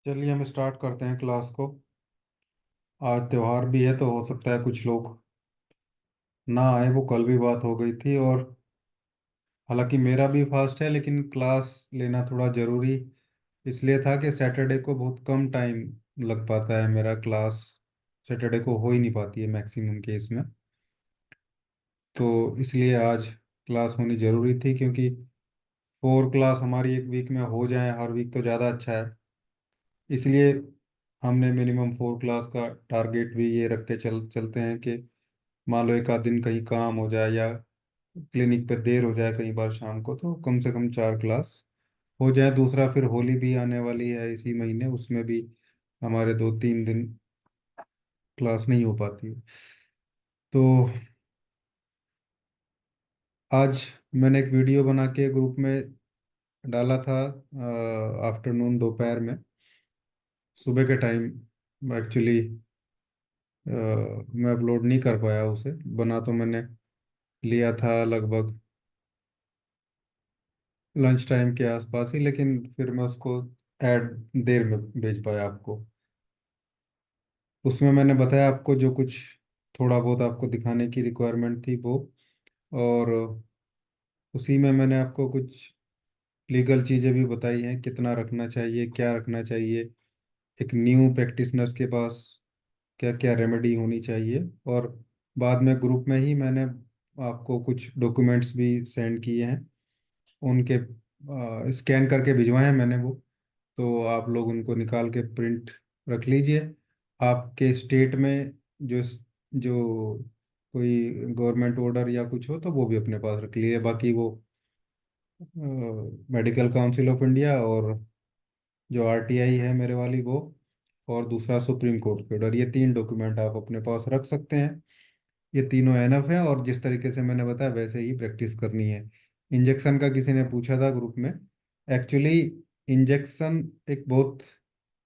चलिए हम स्टार्ट करते हैं क्लास को। आज त्योहार भी है तो हो सकता है कुछ लोग ना आए। वो कल भी बात हो गई थी, और हालांकि मेरा भी फास्ट है लेकिन क्लास लेना थोड़ा ज़रूरी इसलिए था कि सैटरडे को बहुत कम टाइम लग पाता है। मेरा क्लास सैटरडे को हो ही नहीं पाती है मैक्सिमम केस में। तो इसलिए आज क्लास होनी ज़रूरी थी, क्योंकि 4 क्लास हमारी एक वीक में हो जाए हर वीक तो ज़्यादा अच्छा है। इसलिए हमने मिनिमम 4 क्लास का टारगेट भी ये रख के चलते हैं कि मान लो एक आध दिन कहीं काम हो जाए या क्लिनिक पे देर हो जाए कई बार शाम को, तो कम से कम 4 क्लास हो जाए। दूसरा, फिर होली भी आने वाली है इसी महीने, उसमें भी हमारे 2-3 दिन क्लास नहीं हो पाती है। तो आज मैंने एक वीडियो बना के ग्रुप में डाला था, आफ्टरनून दोपहर में। सुबह के टाइम एक्चुअली मैं अपलोड नहीं कर पाया उसे। बना तो मैंने लिया था लगभग लंच टाइम के आसपास ही, लेकिन फिर मैं उसको ऐड देर में भेज पाया आपको। उसमें मैंने बताया आपको जो कुछ थोड़ा बहुत आपको दिखाने की रिक्वायरमेंट थी वो, और उसी में मैंने आपको कुछ लीगल चीज़ें भी बताई हैं, कितना रखना चाहिए, क्या रखना चाहिए, एक न्यू प्रैक्टिशनर्स के पास क्या क्या रेमेडी होनी चाहिए। और बाद में ग्रुप में ही मैंने आपको कुछ डॉक्यूमेंट्स भी सेंड किए हैं, उनके स्कैन करके भिजवाए हैं मैंने वो। तो आप लोग उनको निकाल के प्रिंट रख लीजिए। आपके स्टेट में जो जो कोई गवर्नमेंट ऑर्डर या कुछ हो तो वो भी अपने पास रख लीजिए। बाकी वो मेडिकल काउंसिल ऑफ इंडिया, और जो आरटीआई है मेरे वाली वो, और दूसरा सुप्रीम कोर्ट के ऑर्डर, ये 3 डॉक्यूमेंट आप अपने पास रख सकते हैं। ये तीनों एनफ है, और जिस तरीके से मैंने बताया वैसे ही प्रैक्टिस करनी है। इंजेक्शन का किसी ने पूछा था ग्रुप में। एक्चुअली इंजेक्शन एक बहुत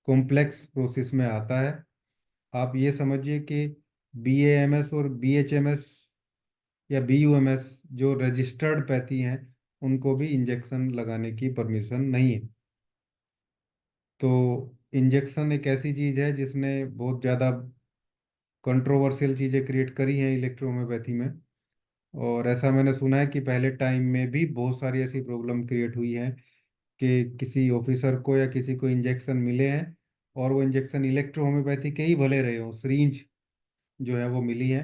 कॉम्प्लेक्स प्रोसेस में आता है। आप ये समझिए कि बीएएमएस और बीएचएमएस या बीयूएमएस जो रजिस्टर्ड पैथी हैं, उनको भी इंजेक्शन लगाने की परमिशन नहीं है। तो इंजेक्शन एक ऐसी चीज़ है जिसने बहुत ज़्यादा कंट्रोवर्शियल चीज़ें क्रिएट करी हैं इलेक्ट्रोहोम्योपैथी में। और ऐसा मैंने सुना है कि पहले टाइम में भी बहुत सारी ऐसी प्रॉब्लम क्रिएट हुई है कि किसी ऑफिसर को या किसी को इंजेक्शन मिले हैं, और वो इंजेक्शन इलेक्ट्रो होम्योपैथी के ही भले रहे हों, सिरिंज जो है वो मिली है,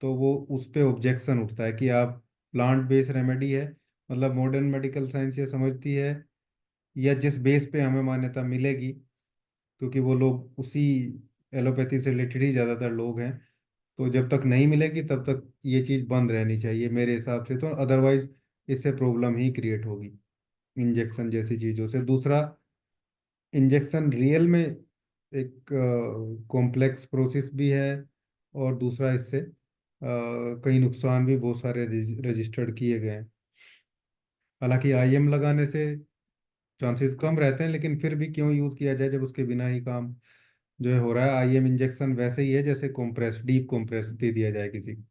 तो वो उस पे ऑब्जेक्शन उठता है कि आप प्लांट बेस्ड रेमेडी है। मतलब मॉडर्न मेडिकल साइंस ये समझती है, या जिस बेस पे हमें मान्यता मिलेगी, क्योंकि वो लोग उसी एलोपैथी से रिलेटेड ही ज़्यादातर लोग हैं, तो जब तक नहीं मिलेगी तब तक ये चीज़ बंद रहनी चाहिए मेरे हिसाब से। तो अदरवाइज इससे प्रॉब्लम ही क्रिएट होगी इंजेक्शन जैसी चीज़ों से। दूसरा, इंजेक्शन रियल में एक कॉम्प्लेक्स प्रोसेस भी है, और दूसरा इससे कई नुकसान भी बहुत सारे रजिस्टर्ड किए गए हैं। हालांकि आईएम लगाने से चांसेस कम रहते हैं, लेकिन फिर भी क्यों यूज़ किया जाए जब उसके बिना ही काम जो है हो रहा है। आईएम इंजेक्शन वैसे ही है जैसे कॉम्प्रेस, डीप कॉम्प्रेस दे दिया जाए किसी को।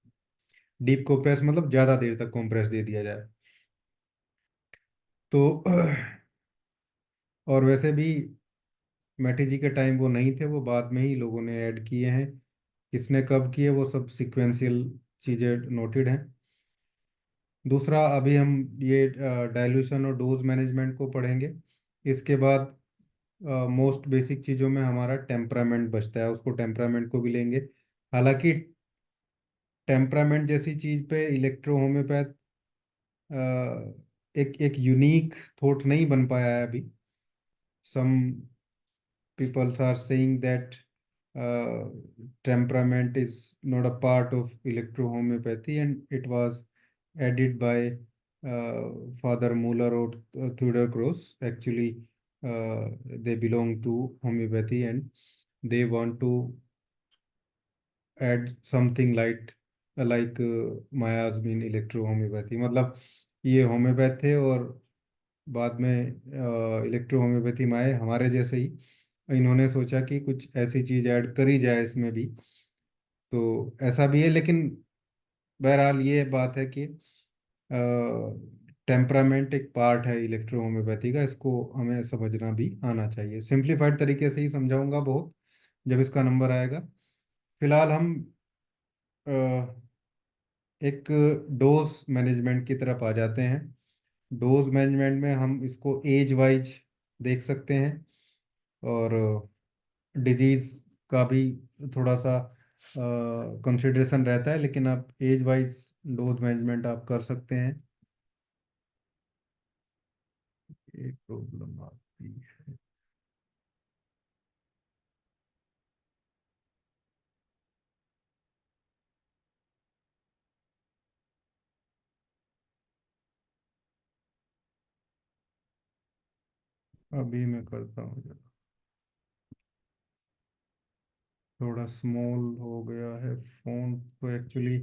डीप कॉम्प्रेस मतलब ज़्यादा देर तक कॉम्प्रेस दे दिया जाए। तो और वैसे भी मैठी जी के टाइम वो नहीं थे, वो बाद में ही लोगों ने ऐड किए हैं। किसने कब किए वो सब सिक्वेंशियल चीज़ें नोटेड हैं। दूसरा, अभी हम ये डाइल्यूशन और डोज मैनेजमेंट को पढ़ेंगे। इसके बाद मोस्ट बेसिक चीज़ों में हमारा टेम्परामेंट बचता है, उसको टेम्परामेंट को भी लेंगे। हालांकि टेम्परामेंट जैसी चीज़ पे इलेक्ट्रो होम्योपैथ एक एक यूनिक थॉट नहीं बन पाया है अभी। Some people are saying that temperament is not a part of electrohomeopathy, and it was added by Father Muller or Theodor Gross. Actually, they belong to homeopathy, and they want to add something like miasmin electrohomeopathy। मतलब ये homeopath थे, और बाद में electro homeopathy में आए हमारे जैसे ही। इन्होंने सोचा कि कुछ ऐसी चीज ऐड करी जाए इसमें भी, तो ऐसा भी है। लेकिन बहरहाल ये बात है कि टेम्परामेंट एक पार्ट है इलेक्ट्रो होम्योपैथी का, इसको हमें समझना भी आना चाहिए। सिंप्लीफाइड तरीके से ही समझाऊंगा बहुत जब इसका नंबर आएगा। फिलहाल हम अ, एक डोज मैनेजमेंट की तरफ आ जाते हैं। डोज मैनेजमेंट में हम इसको एज वाइज देख सकते हैं, और डिजीज का भी थोड़ा सा कंसिडरेशन रहता है, लेकिन आप एज वाइज डोज मैनेजमेंट आप कर सकते हैं। एक प्रॉब्लम आती है। अभी मैं करता हूँ जरा, थोड़ा स्मॉल हो गया है फोन तो एक्चुअली।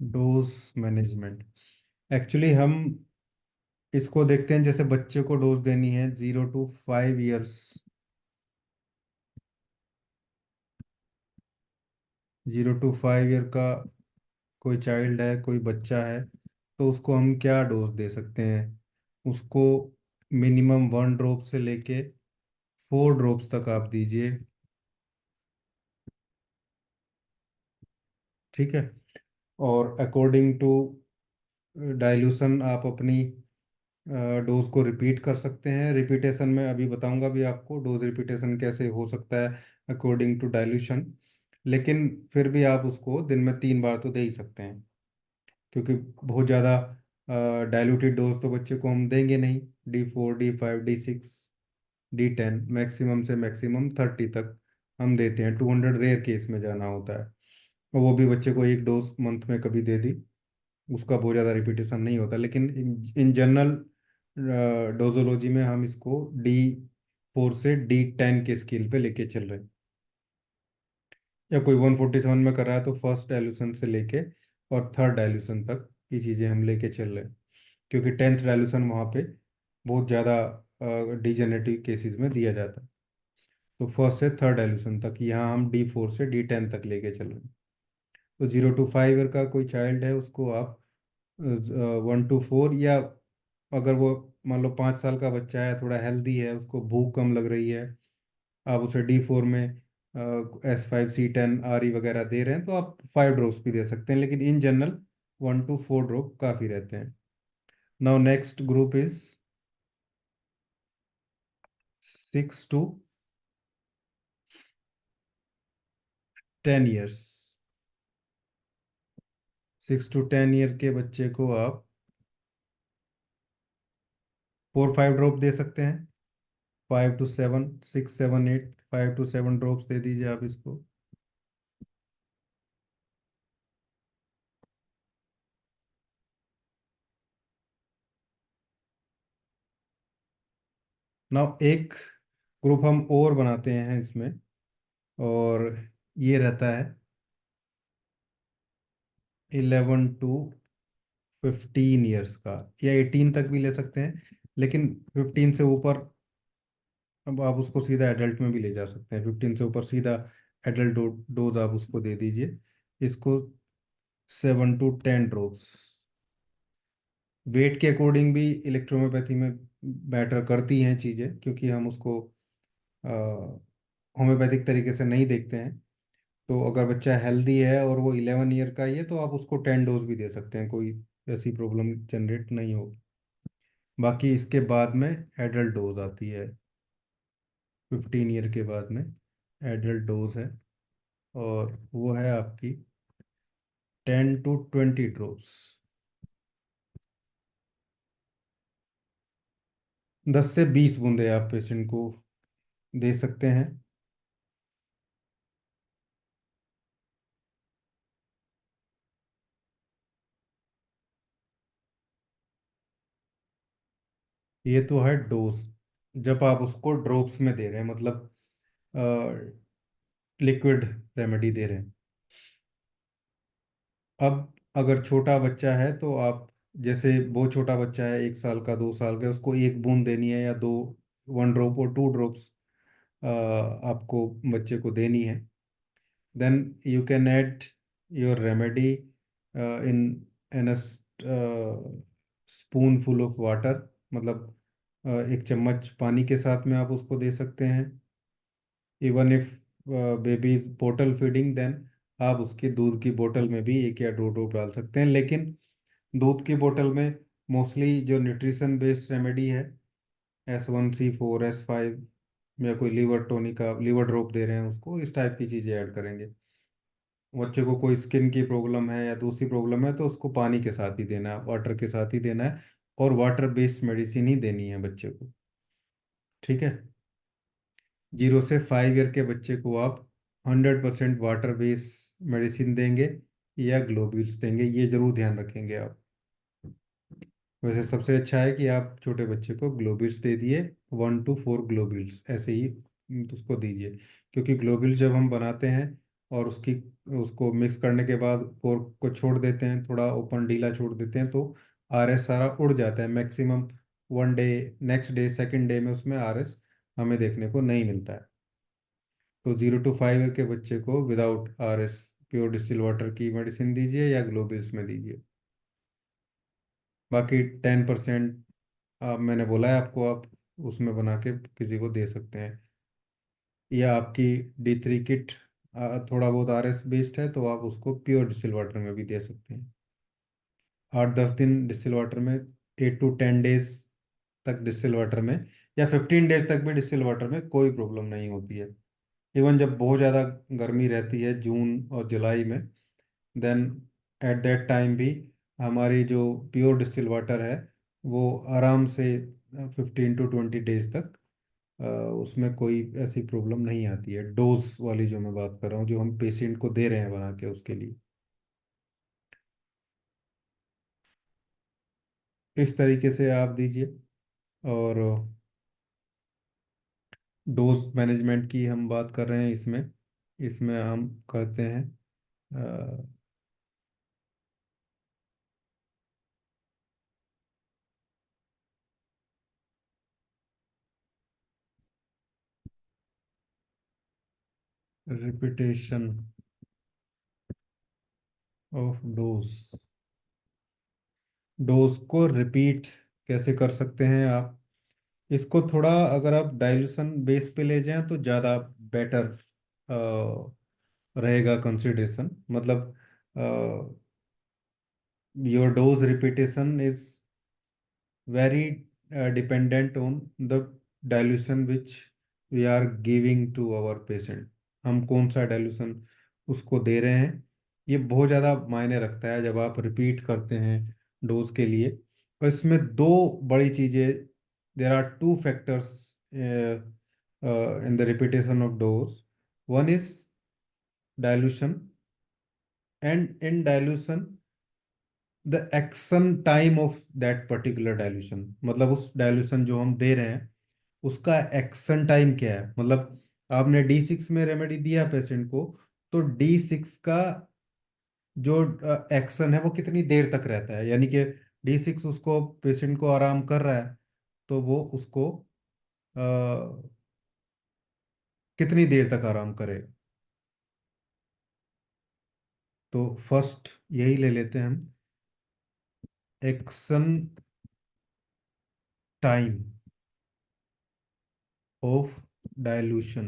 डोज मैनेजमेंट, एक्चुअली हम इसको देखते हैं जैसे बच्चे को डोज देनी है 0 to 5 years। 0 to 5 year का कोई चाइल्ड है, कोई बच्चा है, तो उसको हम क्या डोज दे सकते हैं? उसको मिनिमम 1 ड्रॉप से लेके 4 ड्रॉप्स तक आप दीजिए। ठीक है। और अकॉर्डिंग टू डाइल्यूशन आप अपनी डोज को रिपीट कर सकते हैं। रिपीटेशन में अभी बताऊंगा भी आपको डोज रिपीटेशन कैसे हो सकता है अकॉर्डिंग टू डाइल्यूशन। लेकिन फिर भी आप उसको दिन में 3 बार तो दे ही सकते हैं, क्योंकि बहुत ज़्यादा डाइल्यूटेड डोज तो बच्चे को हम देंगे नहीं। D4, D5, D6, D10, maximum से मैक्सिमम 30 तक हम देते हैं। 200 रेयर केस में जाना होता है, और वो भी बच्चे को एक डोज मंथ में कभी दे दी, उसका बहुत ज़्यादा रिपीटेशन नहीं होता। लेकिन इन जनरल डोजोलॉजी में हम इसको D4 से D10 के स्केल पे लेके चल रहे हैं। या कोई 147 में कर रहा है तो फर्स्ट डायल्यूशन से लेके और थर्ड डायल्यूशन तक की चीज़ें हम लेके चल रहे हैं, क्योंकि 10th डायल्यूशन वहाँ पे बहुत ज़्यादा डिजेनरेटिव केसेस में दिया जाता है। तो फर्स्ट से थर्ड डायल्यूशन तक यहाँ हम D4 से D10 तक लेके चल रहे हैं। तो 0 to 5 ईयर का कोई चाइल्ड है, उसको आप 1 to 4, या अगर वो मान लो 5 साल का बच्चा है, थोड़ा हेल्दी है, उसको भूख कम लग रही है, आप उसे D4 में S5, C10, RE वगैरह दे रहे हैं, तो आप 5 ड्रॉप्स भी दे सकते हैं, लेकिन इन जनरल 1 to 4 ड्रॉप काफ़ी रहते हैं। Now next group is 6 to 10 years. 6 to 10 year के बच्चे को आप 4 5 ड्रॉप दे सकते हैं। 5 to 7, 6 7 8, 5 to 7 ड्रॉप्स दे दीजिए आप इसको। नाउ एक ग्रुप हम और बनाते हैं इसमें, और ये रहता है 11 to 15 ईयर्स का, या 18 तक भी ले सकते हैं, लेकिन 15 से ऊपर अब आप उसको सीधा एडल्ट में भी ले जा सकते हैं। 15 से ऊपर सीधा एडल्ट डोज आप उसको दे दीजिए। इसको 7 to 10 ड्रॉप्स। वेट के अकॉर्डिंग भी इलेक्ट्रोहोम्योपैथी में मैटर करती हैं चीज़ें, क्योंकि हम उसको होम्योपैथिक तरीके से नहीं देखते हैं। तो अगर बच्चा हेल्दी है और वो 11 ईयर का ही है, तो आप उसको 10 डोज भी दे सकते हैं, कोई ऐसी प्रॉब्लम जनरेट नहीं होगी। बाकी इसके बाद में एडल्ट डोज आती है। 15 ईयर के बाद में एडल्ट डोज है, और वो है आपकी 10 to 20 ड्रॉप्स। 10 से 20 बूंदे आप पेशेंट को दे सकते हैं। ये तो है डोज, जब आप उसको ड्रॉप्स में दे रहे हैं, मतलब लिक्विड रेमेडी दे रहे हैं। अब अगर छोटा बच्चा है तो आप, जैसे बहुत छोटा बच्चा है, 1 साल का, 2 साल का, उसको 1 बूंद देनी है, या दो, 1 ड्रॉप और 2 ड्रॉप्स, आपको बच्चे को देनी है। Then you can add your remedy in in a spoonful of water, मतलब एक चम्मच पानी के साथ में आप उसको दे सकते हैं। इवन इफ बेबी इज बोतल फीडिंग, देन आप उसके दूध की बोतल में भी एक या दो ड्रॉप डाल सकते हैं। लेकिन दूध की बोतल में मोस्टली जो न्यूट्रिशन बेस्ड रेमेडी है, S1C4, S5, या कोई लीवर टोनिका, लीवर ड्रॉप दे रहे हैं उसको, इस टाइप की चीज़ें ऐड करेंगे। बच्चे को कोई स्किन की प्रॉब्लम है या दूसरी प्रॉब्लम है तो उसको पानी के साथ ही देना है, वाटर के साथ ही देना है, और वाटर बेस्ड मेडिसिन ही देनी है बच्चे को। ठीक है। 0 से 5 ईयर के बच्चे को आप 100% वाटर बेस्ड मेडिसिन देंगे या ग्लोब्यूल्स देंगे, ये जरूर ध्यान रखेंगे आप। वैसे सबसे अच्छा है कि आप छोटे बच्चे को ग्लोब्यूल्स दे दिए, 1 to 4 ग्लोब्यूल्स ऐसे ही उसको दीजिए। क्योंकि ग्लोब्यूल जब हम बनाते हैं और उसको मिक्स करने के बाद पोर्क को छोड़ देते हैं, थोड़ा ओपन ढीला छोड़ देते हैं, तो आरएस सारा उड़ जाता है maximum 1 day. Next day, second day में उसमें आरएस हमें देखने को नहीं मिलता है। तो 0 to 5 ईयर के बच्चे को without RS pure distil water की मेडिसिन दीजिए या ग्लोब्यूल्स में दीजिए। बाकी 10% मैंने बोला है आपको, आप उसमें बना के किसी को दे सकते हैं। या आपकी D3 किट थोड़ा बहुत आरएस बेस्ड है तो आप उसको प्योर डिस्टिल वाटर में भी दे सकते हैं। 8-10 दिन डिस्टिल वाटर में, 8 to 10 डेज तक डिस्टिल वाटर में, या 15 डेज तक भी डिस्टिल वाटर में कोई प्रॉब्लम नहीं होती है। इवन जब बहुत ज़्यादा गर्मी रहती है जून और जुलाई में, देन एट दैट टाइम भी हमारी जो प्योर डिस्टिल वाटर है वो आराम से 15 to 20 डेज तक उसमें कोई ऐसी प्रॉब्लम नहीं आती है। डोज वाली जो मैं बात कर रहा हूँ, जो हम पेशेंट को दे रहे हैं बना के, उसके लिए इस तरीके से आप दीजिए। और डोज मैनेजमेंट की हम बात कर रहे हैं इसमें, इसमें हम करते हैं रिपीटेशन ऑफ डोज। डोज को रिपीट कैसे कर सकते हैं आप? इसको थोड़ा अगर आप डाइल्यूशन बेस पे ले जाएं तो ज़्यादा बेटर रहेगा कंसिडरेशन। मतलब your dose repetition is very dependent on the dilution which we are giving to our patient। हम कौन सा डाइल्यूशन उसको दे रहे हैं, ये बहुत ज़्यादा मायने रखता है जब आप रिपीट करते हैं डोज के लिए। और इसमें दो बड़ी चीज़ें, there are two factors in the repetition of dose. One is dilution, and in dilution the action time of that particular dilution, मतलब उस डाइल्यूशन जो हम दे रहे हैं उसका एक्शन टाइम क्या है। मतलब आपने D6 में रेमेडी दिया पेशेंट को, तो D6 का जो एक्शन है वो कितनी देर तक रहता है, यानी कि D6 उसको पेशेंट को आराम कर रहा है तो वो उसको अ, कितनी देर तक आराम करे। तो फर्स्ट यही ले लेते हैं हम, एक्शन टाइम ऑफ डाइल्यूशन।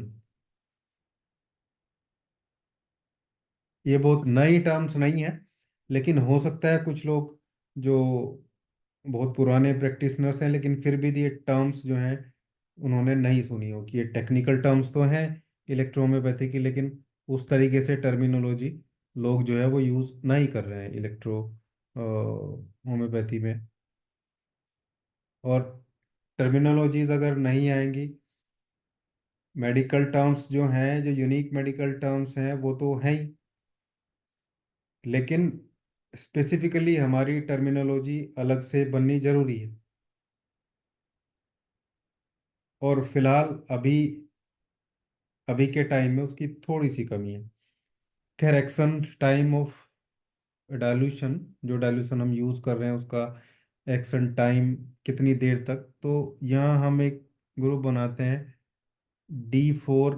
ये बहुत नई टर्म्स नहीं है, लेकिन हो सकता है कुछ लोग जो बहुत पुराने प्रैक्टिशनर्स हैं लेकिन फिर भी ये टर्म्स जो हैं उन्होंने नहीं सुनी हो, कि ये टेक्निकल टर्म्स तो हैं इलेक्ट्रोहोम्योपैथी की, लेकिन उस तरीके से टर्मिनोलॉजी लोग जो है वो यूज़ नहीं कर रहे हैं इलेक्ट्रो होम्योपैथी में। और टर्मिनोलॉजीज अगर नहीं आएंगी, मेडिकल टर्म्स जो हैं, जो यूनिक मेडिकल टर्म्स हैं वो तो हैं ही, लेकिन स्पेसिफिकली हमारी टर्मिनोलॉजी अलग से बननी जरूरी है। और फिलहाल अभी अभी के टाइम में उसकी थोड़ी सी कमी है। खैर, एक्शन टाइम ऑफ डाइल्यूशन, जो डाइल्यूशन हम यूज़ कर रहे हैं उसका एक्शन टाइम कितनी देर तक, तो यहाँ हम एक ग्रुप बनाते हैं D4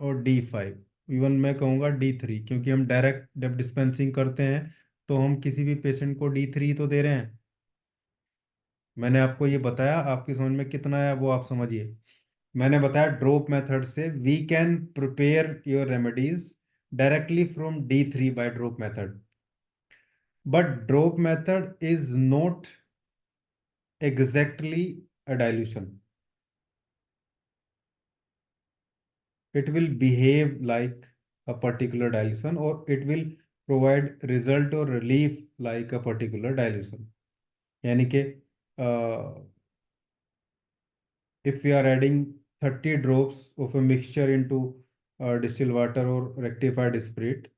और D5, इवन मैं कहूँगा D3, क्योंकि हम डायरेक्ट जब डिस्पेंसिंग करते हैं तो हम किसी भी पेशेंट को D3 तो दे रहे हैं। मैंने आपको ये बताया, आपकी समझ में कितना है वो आप समझिए। मैंने बताया ड्रॉप मेथड से we can prepare your remedies directly from D3 by drop method, but drop method is not exactly a dilution. It will behave like a particular dilution, or it will provide result or relief like a particular dilution. यानी कि if we are adding 30 drops of a mixture into distilled water or rectified spirit,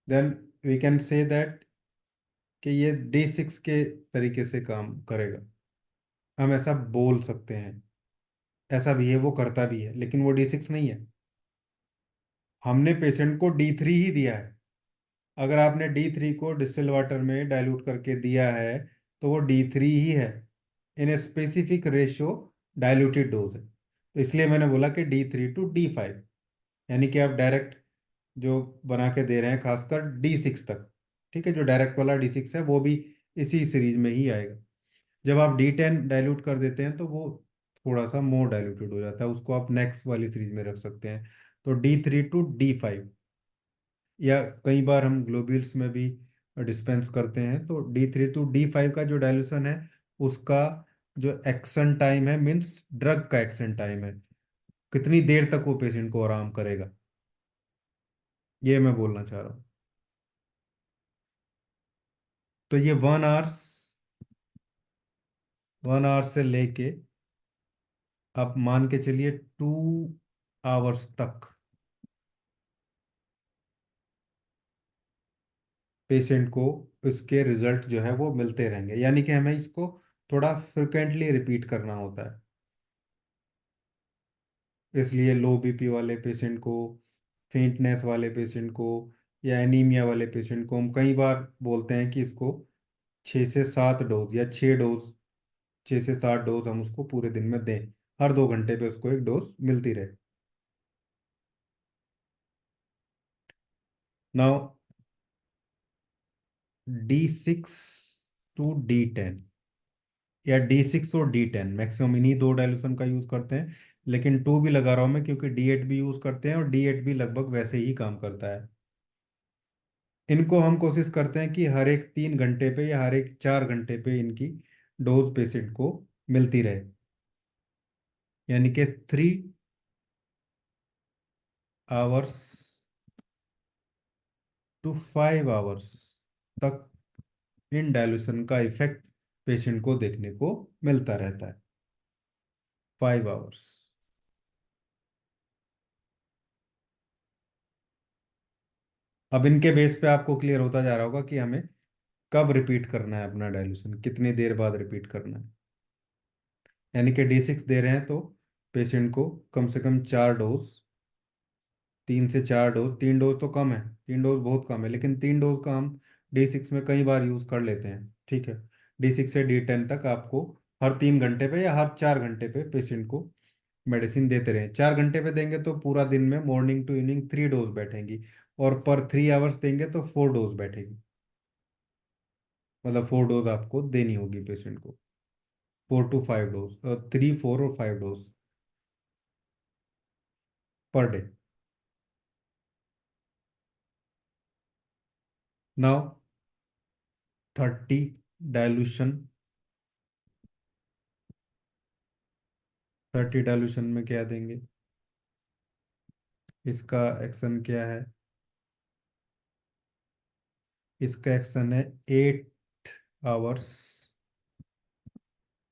then we can say that कि ये D6 के तरीके से काम करेगा। हम ऐसा बोल सकते हैं, ऐसा भी है, वो करता भी है, लेकिन वो D6 नहीं है। हमने पेशेंट को D3 ही दिया है। अगर आपने D3 को डिस्टिल वाटर में डाइल्यूट करके दिया है तो वो D3 ही है, in a specific ratio diluted dose है। तो इसलिए मैंने बोला कि D3 to D5, यानी कि आप डायरेक्ट जो बना के दे रहे हैं खासकर D6 तक, ठीक है, जो डायरेक्ट वाला D6 है वो भी इसी सीरीज में ही आएगा। जब आप D10 डाइल्यूट कर देते हैं तो वो थोड़ा सा मोर डाइल्यूटेड हो जाता है, उसको आप नेक्स्ट वाली सीरीज में रख सकते हैं। तो D3 to D5, या कई बार हम ग्लोब्यूल्स में भी डिस्पेंस करते हैं, तो D3 to D5 का जो डाइल्यूशन है उसका जो एक्शन टाइम है, मीन्स ड्रग का एक्शन टाइम है, कितनी देर तक वो पेशेंट को आराम करेगा, ये मैं बोलना चाह रहा हूँ। तो ये 1 आवर्स, 1 आवर से लेके आप मान के चलिए 2 आवर्स तक पेशेंट को इसके रिजल्ट जो है वो मिलते रहेंगे, यानी कि हमें इसको थोड़ा फ्रिक्वेंटली रिपीट करना होता है। इसलिए लो बीपी वाले पेशेंट को, फेंटनेस वाले पेशेंट को, या एनीमिया वाले पेशेंट को हम कई बार बोलते हैं कि इसको 6 से 7 डोज या 6 डोज, 6 से 7 डोज हम उसको पूरे दिन में दें, हर 2 घंटे पे उसको एक डोज मिलती रहे। नाउ D6 to D10, या D6 और D10, मैक्सिमम इन्हीं दो डाइल्यूशन का यूज करते हैं, लेकिन 2 भी लगा रहा हूं मैं क्योंकि D8 भी यूज करते हैं और D8 भी लगभग वैसे ही काम करता है। इनको हम कोशिश करते हैं कि हर एक 3 घंटे पे या हर एक 4 घंटे पे इनकी डोज पेशेंट को मिलती रहे, यानी कि 3 आवर्स to 5 आवर्स तक इन डाइल्यूशन का इफेक्ट पेशेंट को देखने को मिलता रहता है। 5 आवर्स। अब इनके बेस पे आपको क्लियर होता जा रहा होगा कि हमें कब रिपीट करना है अपना डाइल्यूशन, कितनी देर बाद रिपीट करना है। यानी कि D6 दे रहे हैं तो पेशेंट को कम से कम 4 डोज, 3 से 4 डोज, 3 डोज तो कम है, 3 डोज बहुत कम है, लेकिन 3 डोज का हम D6 में कई बार यूज कर लेते हैं, ठीक है। D6 से D10 तक आपको हर 3 घंटे पे या हर 4 घंटे पे पेशेंट को मेडिसिन देते रहें। 4 घंटे पे देंगे तो पूरा दिन में मॉर्निंग टू इवनिंग 3 डोज बैठेंगी, और पर 3 आवर्स देंगे तो 4 डोज बैठेगी, मतलब 4 डोज आपको देनी होगी पेशेंट को, 4 to 5 डोज, 3, 4 और 5 dose per day. Now 30 dilution, 30 dilution में क्या देंगे, इसका एक्शन क्या है, इसका एक्शन है 8 आवर्स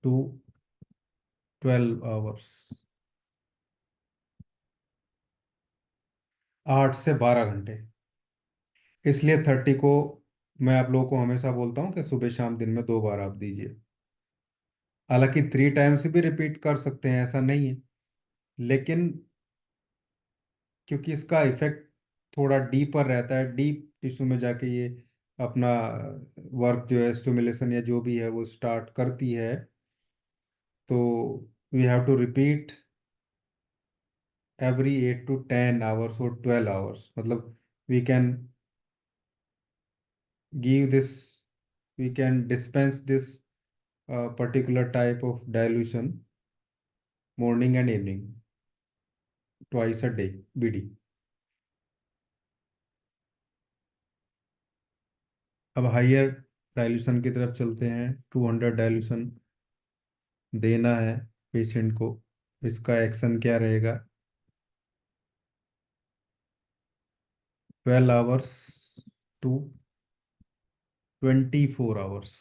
टू 12 आवर्स, 8 से 12 घंटे। इसलिए 30 को मैं आप लोगों को हमेशा बोलता हूँ कि सुबह शाम दिन में 2 बार आप दीजिए। हालांकि 3 टाइम्स भी रिपीट कर सकते हैं, ऐसा नहीं है, लेकिन क्योंकि इसका इफेक्ट थोड़ा डीपर रहता है, डीप टिश्यू में जाके ये अपना वर्क जो है, स्टिमुलेशन या जो भी है वो स्टार्ट करती है, तो we have to repeat every 8 to 10 hours or 12 hours. मतलब we can give this, we can dispense this particular type of dilution morning and evening, twice a day, BD. अब हाइयर डाइल्यूशन की तरफ चलते हैं। 200 dilution देना है patient को। इसका एक्शन क्या रहेगा? 12 आवर्स टू 24 आवर्स,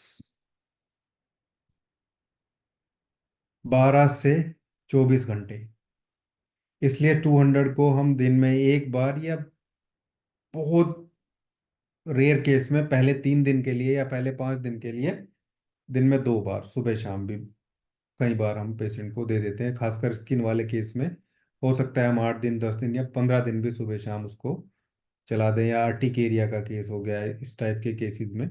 12 से 24 घंटे। इसलिए 200 को हम दिन में एक बार, या बहुत रेयर केस में पहले 3 दिन के लिए या पहले 5 दिन के लिए दिन में 2 बार, सुबह शाम भी कई बार हम पेशेंट को दे देते हैं। खासकर स्किन वाले केस में हो सकता है हम 8 दिन, 10 दिन या 15 दिन भी सुबह शाम उसको चला दें। या आर्टिक एरिया का केस हो गया है, इस टाइप के केसेस में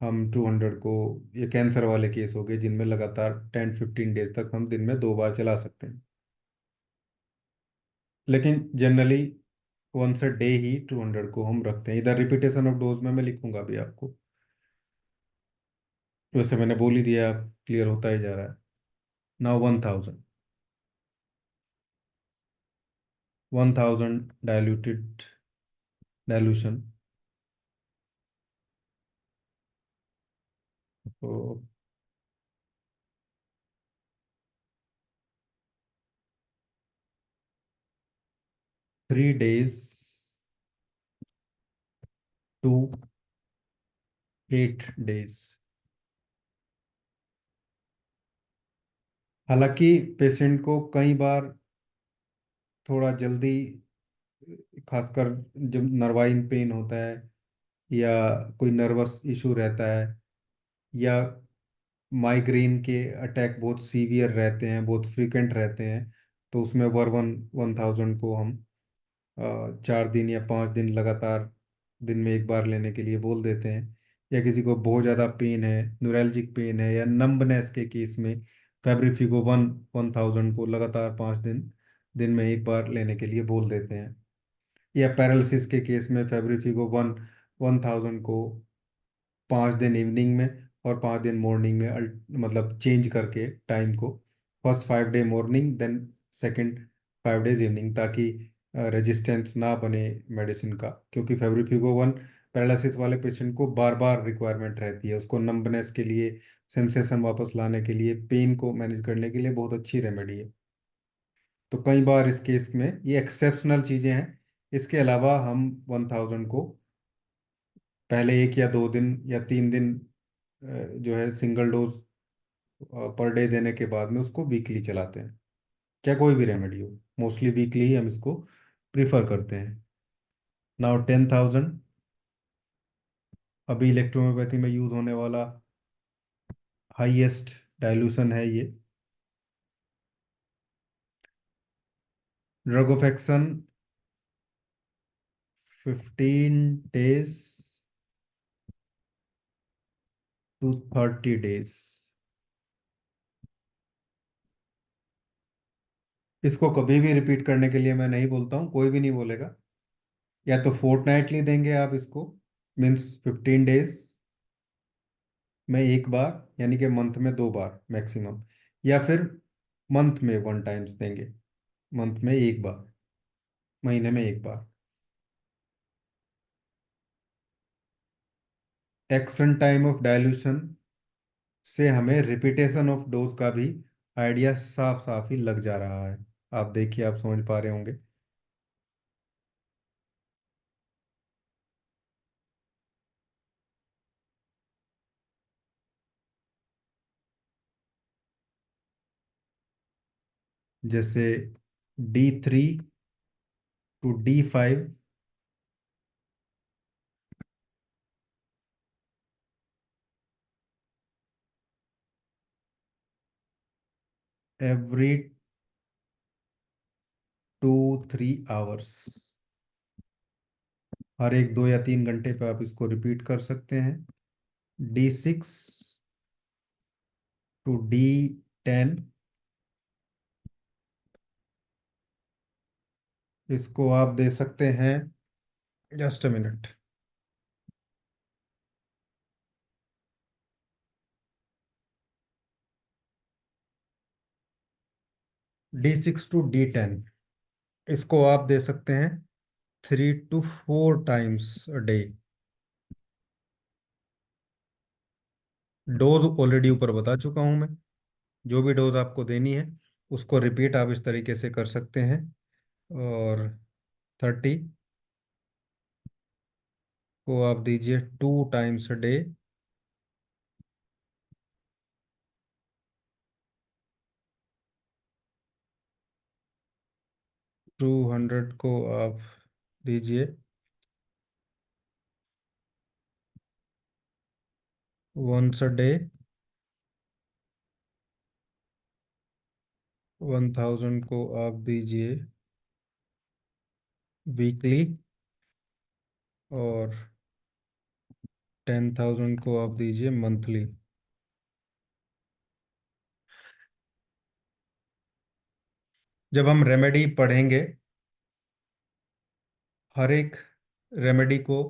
हम 200 को, ये कैंसर वाले केस हो गए जिनमें लगातार 10-15 डेज तक हम दिन में 2 बार चला सकते हैं। लेकिन जनरली वंस अ डे ही 200 को हम रखते हैं। इधर रिपीटेशन ऑफ डोज में मैं लिखूंगा भी आपको। वैसे मैंने बोल ही दिया, क्लियर होता ही जा रहा है। Now 1000 diluted dilution. तो 3 days to 8 days। हालांकि पेशेंट को कई बार थोड़ा जल्दी, खासकर जब नर्वाइन पेन होता है या कोई नर्वस इशू रहता है, या माइग्रेन के अटैक बहुत सीवियर रहते हैं, बहुत फ्रीक्वेंट रहते हैं, तो उसमें वर्वन 1000 को हम 4 दिन या 5 दिन लगातार दिन में एक बार लेने के लिए बोल देते हैं। या किसी को बहुत ज़्यादा पेन है, न्यूरैल्जिक पेन है, या नंबनेस के केस में फेब्रिफिको 1000 को लगातार 5 दिन दिन में एक बार लेने के लिए बोल देते हैं। या पैरालिसिस के केस में फेब्रिफिको 1000 को 5 दिन इवनिंग में और 5 दिन मॉर्निंग में, मतलब चेंज करके टाइम को, first 5 day morning, then second 5 days evening, ताकि रेजिस्टेंस ना बने मेडिसिन का। क्योंकि फेब्रिफिको 1 पैरालिसिस वाले पेशेंट को बार बार रिक्वायरमेंट रहती है, उसको नंबनेस के लिए, सेंसेशन वापस लाने के लिए, पेन को मैनेज करने के लिए बहुत अच्छी रेमेडी है। तो कई बार इस केस में ये एक्सेप्शनल चीज़ें हैं। इसके अलावा हम 1000 को पहले 1 या 2 दिन या 3 दिन जो है सिंगल डोज पर डे देने के बाद में उसको वीकली चलाते हैं। क्या कोई भी रेमेडी हो, मोस्टली वीकली ही हम इसको प्रीफर करते हैं। नाउ 10,000 अभी इलेक्ट्रोहोम्योपैथी में यूज होने वाला हाईएस्ट डाइल्यूशन है ये। Drug of action 15 days to 30 days। इसको कभी भी रिपीट करने के लिए मैं नहीं बोलता हूँ, कोई भी नहीं बोलेगा। या तो फोर्टनाइटली देंगे आप इसको, मीन्स 15 डेज में एक बार, यानी कि मंथ में 2 बार मैक्सिमम। या फिर मंथ में 1 टाइम्स देंगे, मंथ में एक बार, महीने में एक बार। एक्शन टाइम ऑफ डाइल्यूशन से हमें रिपीटेशन ऑफ डोज का भी आइडिया साफ साफ ही लग जा रहा है। आप देखिए, आप समझ पा रहे होंगे। जैसे D3 to D5 every 2-3 hours, हर एक 2 या 3 घंटे पे आप इसको रिपीट कर सकते हैं। D6 to D10 इसको आप दे सकते हैं, just a minute. D6 to D10, इसको आप दे सकते हैं 3 to 4 times a day। Dose already ऊपर बता चुका हूं मैं, जो भी डोज आपको देनी है उसको रिपीट आप इस तरीके से कर सकते हैं। और 30 को आप दीजिए 2 times a day। 200 को आप दीजिए once a day। 1000 को आप दीजिए वीकली। और 10,000 को आप दीजिए मंथली। जब हम रेमेडी पढ़ेंगे, हर एक रेमेडी को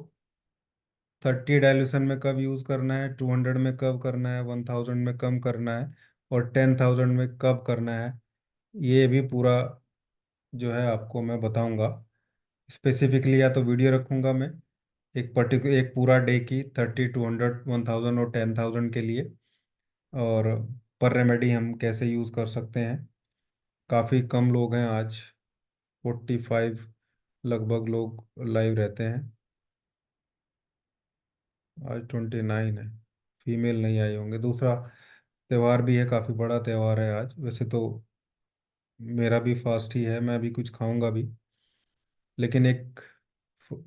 30 डाइल्यूशन में कब यूज़ करना है, 200 में कब करना है, 1000 में कब करना है, और 10,000 में कब करना है, ये भी पूरा जो है आपको मैं बताऊंगा। स्पेसिफिकली या तो वीडियो रखूंगा मैं एक पूरा डे की, 30, 200, 1000 और 10,000 के लिए। और पर रेमेडी हम कैसे यूज़ कर सकते हैं। काफ़ी कम लोग हैं आज, 45 लगभग लोग लाइव रहते हैं। आज 29 है, फीमेल नहीं आई होंगे। दूसरा त्यौहार भी है, काफ़ी बड़ा त्यौहार है आज वैसे तो। मेरा भी फास्ट ही है, मैं भी कुछ खाऊंगा भी, लेकिन एक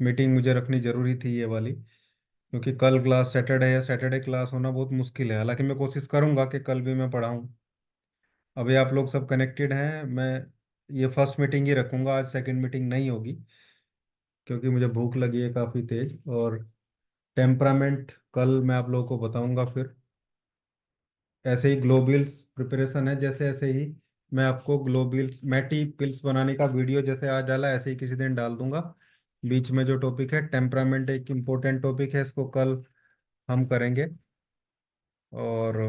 मीटिंग मुझे रखनी ज़रूरी थी ये वाली, क्योंकि कल क्लास सैटरडे है। सैटरडे क्लास होना बहुत मुश्किल है, हालांकि मैं कोशिश करूंगा कि कल भी मैं पढ़ाऊँ। अभी आप लोग सब कनेक्टेड हैं, मैं ये फर्स्ट मीटिंग ही रखूंगा, आज सेकंड मीटिंग नहीं होगी, क्योंकि मुझे भूख लगी है काफ़ी तेज। और टेम्परामेंट कल मैं आप लोगों को बताऊंगा फिर। ऐसे ही ग्लोबल्स प्रिपरेशन है, जैसे ऐसे ही मैं आपको ग्लोबल्स मैटी पिल्स बनाने का वीडियो जैसे आज डाला, ऐसे ही किसी दिन डाल दूंगा। बीच में जो टॉपिक है टेम्परामेंट, एक इम्पोर्टेंट टॉपिक है, इसको कल हम करेंगे। और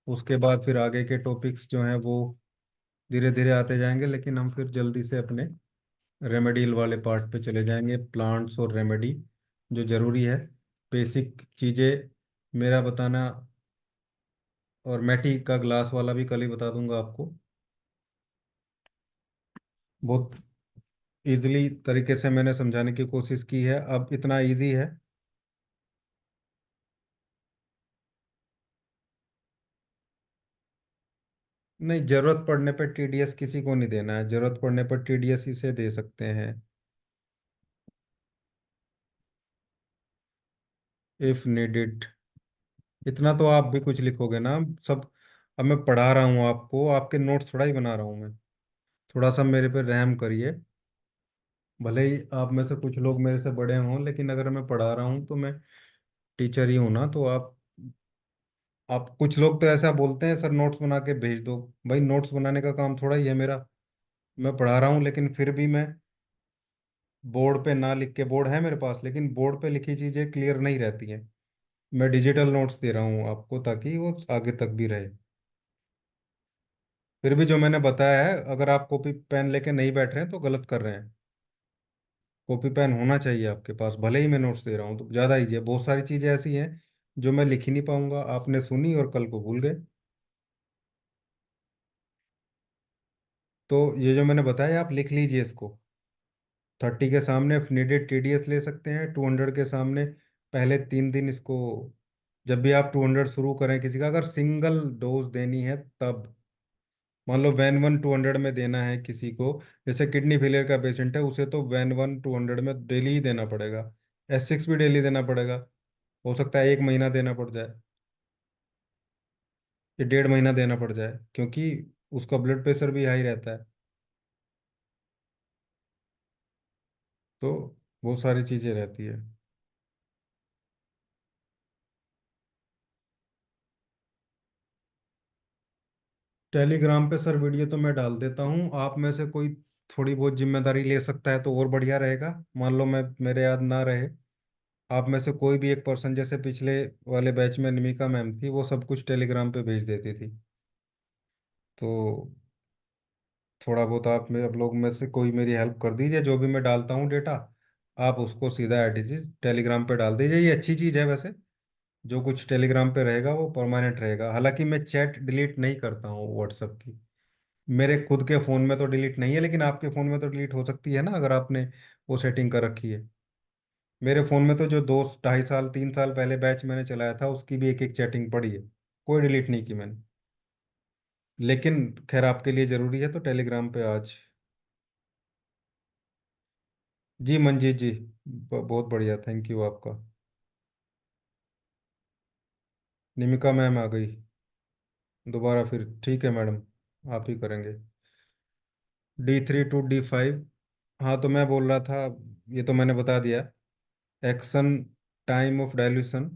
उसके बाद फिर आगे के टॉपिक्स जो हैं वो धीरे धीरे आते जाएंगे, लेकिन हम फिर जल्दी से अपने रेमेडियल वाले पार्ट पे चले जाएंगे, प्लांट्स और रेमेडी जो ज़रूरी है, बेसिक चीज़ें मेरा बताना। और मैटी का ग्लास वाला भी कल ही बता दूंगा आपको। बहुत इजीली तरीके से मैंने समझाने की कोशिश की है, अब इतना इजी है। नहीं, जरूरत पड़ने पर टीडीएस किसी को नहीं देना है, जरूरत पड़ने पर टीडीएस इसे दे सकते हैं, इफ नीडेड। इतना तो आप भी कुछ लिखोगे ना सब। अब मैं पढ़ा रहा हूँ आपको, आपके नोट्स थोड़ा ही बना रहा हूँ मैं। थोड़ा सा मेरे पे रहम करिए। भले ही आप में से कुछ लोग मेरे से बड़े हों, लेकिन अगर मैं पढ़ा रहा हूँ तो मैं टीचर ही हूँ ना। तो आप कुछ लोग तो ऐसा बोलते हैं, सर नोट्स बना के भेज दो। भाई नोट्स बनाने का काम थोड़ा ही है मेरा। मैं पढ़ा रहा हूँ, लेकिन फिर भी मैं बोर्ड पे ना लिख के, बोर्ड है मेरे पास लेकिन बोर्ड पे लिखी चीज़ें क्लियर नहीं रहती हैं। मैं डिजिटल नोट्स दे रहा हूँ आपको, ताकि वो आगे तक भी रहे। फिर भी जो मैंने बताया है, अगर आप कॉपी पेन लेके नहीं बैठ रहे हैं तो गलत कर रहे हैं। कॉपी पेन होना चाहिए आपके पास, भले ही मैं नोट्स दे रहा हूँ तो ज़्यादा ईजी है। बहुत सारी चीज़ें ऐसी हैं जो मैं लिख ही नहीं पाऊंगा, आपने सुनी और कल को भूल गए। तो ये जो मैंने बताया आप लिख लीजिए इसको। 30 के सामने नीडेड टीडीएस ले सकते हैं, 200 के सामने पहले 3 दिन इसको। जब भी आप 200 शुरू करें किसी का, अगर सिंगल डोज देनी है तब, मान लो वैन वन 200 में देना है किसी को, जैसे किडनी फेलियर का पेशेंट है, उसे तो वैन वन 200 में डेली ही देना पड़ेगा। S6 भी डेली देना पड़ेगा। हो सकता है 1 महीना देना पड़ जाए, या 1.5 महीना देना पड़ जाए, क्योंकि उसका ब्लड प्रेशर भी हाई रहता है। तो बहुत सारी चीज़ें रहती है। टेलीग्राम पे सर वीडियो तो मैं डाल देता हूँ, आप में से कोई थोड़ी बहुत जिम्मेदारी ले सकता है तो और बढ़िया रहेगा। मान लो मैं मेरे याद ना रहे, आप में से कोई भी एक पर्सन, जैसे पिछले वाले बैच में निमिका मैम थी, वो सब कुछ टेलीग्राम पे भेज देती थी। तो थोड़ा बहुत आप लोग में से कोई मेरी हेल्प कर दीजिए, जो भी मैं डालता हूँ डेटा, आप उसको सीधा एडिजी टेलीग्राम पे डाल दीजिए। ये अच्छी चीज़ है वैसे। जो कुछ टेलीग्राम पे रहेगा वो परमानेंट रहेगा। हालांकि मैं चैट डिलीट नहीं करता हूँ व्हाट्सएप की। मेरे खुद के फ़ोन में तो डिलीट नहीं है, लेकिन आपके फ़ोन में तो डिलीट हो सकती है ना, अगर आपने वो सेटिंग कर रखी है। मेरे फ़ोन में तो जो 2 ढाई साल 3 साल पहले बैच मैंने चलाया था, उसकी भी एक एक चैटिंग पड़ी है। कोई डिलीट नहीं की मैंने। लेकिन खैर, आपके लिए ज़रूरी है तो टेलीग्राम पे आज। जी मंजीत जी, बहुत बढ़िया, थैंक यू आपका। निमिका मैम आ गई दोबारा फिर। ठीक है मैडम, आप ही करेंगे। D3 to D5। हाँ, तो मैं बोल रहा था, ये तो मैंने बता दिया। एक्शन, टाइम ऑफ डायल्यूशन,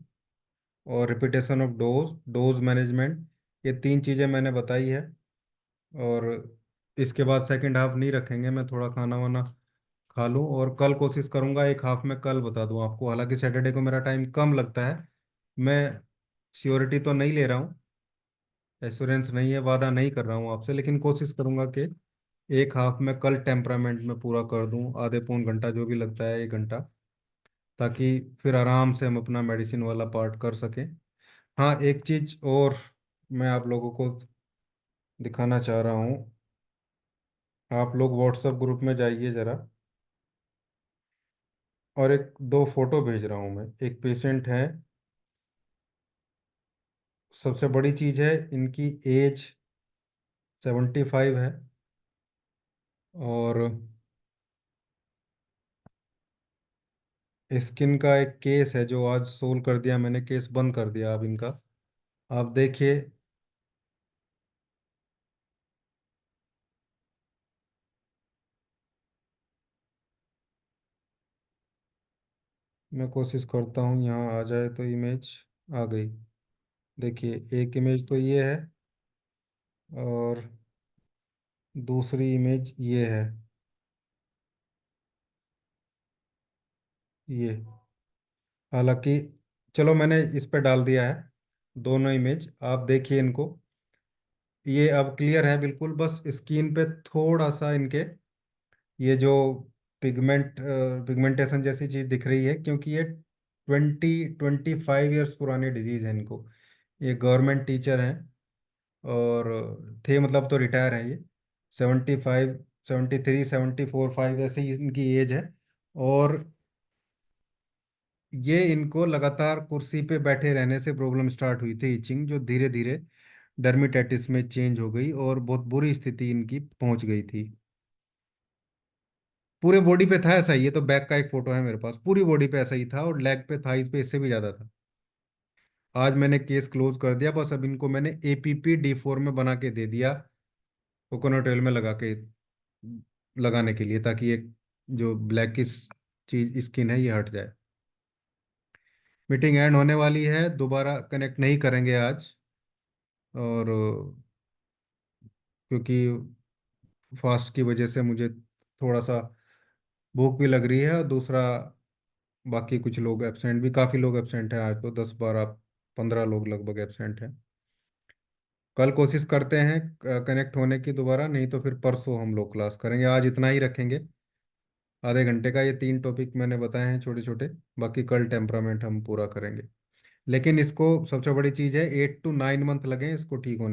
और repetition of dose, dose management, ये तीन चीज़ें मैंने बताई है। और इसके बाद सेकंड हाफ नहीं रखेंगे, मैं थोड़ा खाना वाना खा लूँ, और कल कोशिश करूँगा एक हाफ में कल बता दूँ आपको। हालांकि सैटरडे को मेरा टाइम कम लगता है। मैं श्योरिटी तो नहीं ले रहा हूँ, एश्योरेंस नहीं है, वादा नहीं कर रहा हूँ आपसे, लेकिन कोशिश करूँगा कि एक हाफ में कल टेम्परामेंट में पूरा कर दूँ, आधे पौन घंटा जो भी लगता है, 1 घंटा, ताकि फिर आराम से हम अपना मेडिसिन वाला पार्ट कर सकें। हाँ, एक चीज़ और मैं आप लोगों को दिखाना चाह रहा हूँ। आप लोग व्हाट्सएप ग्रुप में जाइए ज़रा, और एक दो फोटो भेज रहा हूँ मैं। एक पेशेंट है, सबसे बड़ी चीज़ है, इनकी एज 75 है। और स्किन का एक केस है जो आज सोल्व कर दिया मैंने, केस बंद कर दिया अब इनका। आप देखिए। मैं कोशिश करता हूँ यहाँ आ जाए तो इमेज आ गई। देखिए, एक इमेज तो ये है, और दूसरी इमेज ये है। ये, हालांकि चलो मैंने इस पे डाल दिया है दोनों इमेज, आप देखिए इनको। ये अब क्लियर है बिल्कुल। बस स्किन पे थोड़ा सा इनके ये जो पिगमेंटेशन जैसी चीज दिख रही है, क्योंकि ये 25 ईयर्स पुरानी डिजीज है इनको। ये गवर्नमेंट टीचर हैं, और थे मतलब, तो रिटायर हैं ये। 75, 73, 74, 5 ऐसे ही इनकी एज है। और ये इनको लगातार कुर्सी पे बैठे रहने से प्रॉब्लम स्टार्ट हुई थी, इचिंग, जो धीरे धीरे डर्मिटाइटिस में चेंज हो गई और बहुत बुरी स्थिति इनकी पहुंच गई थी। पूरे बॉडी पे था ऐसा ही। ये तो बैक का एक फोटो है मेरे पास, पूरी बॉडी पे ऐसा ही था, और लेग पे, थाइस पे इससे भी ज्यादा था। आज मैंने केस क्लोज कर दिया। बस अब इनको मैंने APP D4 में बना के दे दिया, कोकोनट ऑयल में लगा के, लगाने के लिए, ताकि एक जो ब्लैकिश चीज स्किन है ये हट जाए। मीटिंग एंड होने वाली है, दोबारा कनेक्ट नहीं करेंगे आज। और क्योंकि फास्ट की वजह से मुझे थोड़ा सा भूख भी लग रही है, और दूसरा बाकी कुछ लोग एब्सेंट भी, काफ़ी लोग एब्सेंट हैं आज तो, 10 12 15 लोग लगभग एब्सेंट हैं। कल कोशिश करते हैं कनेक्ट होने की दोबारा, नहीं तो फिर परसों हम लोग क्लास करेंगे। आज इतना ही रखेंगे, आधे घंटे का। ये 3 टॉपिक मैंने बताए हैं छोटे छोटे। बाकी कल टेम्परामेंट हम पूरा करेंगे। लेकिन इसको सबसे बड़ी चीज़ है, 8 to 9 मंथ लगे इसको ठीक होने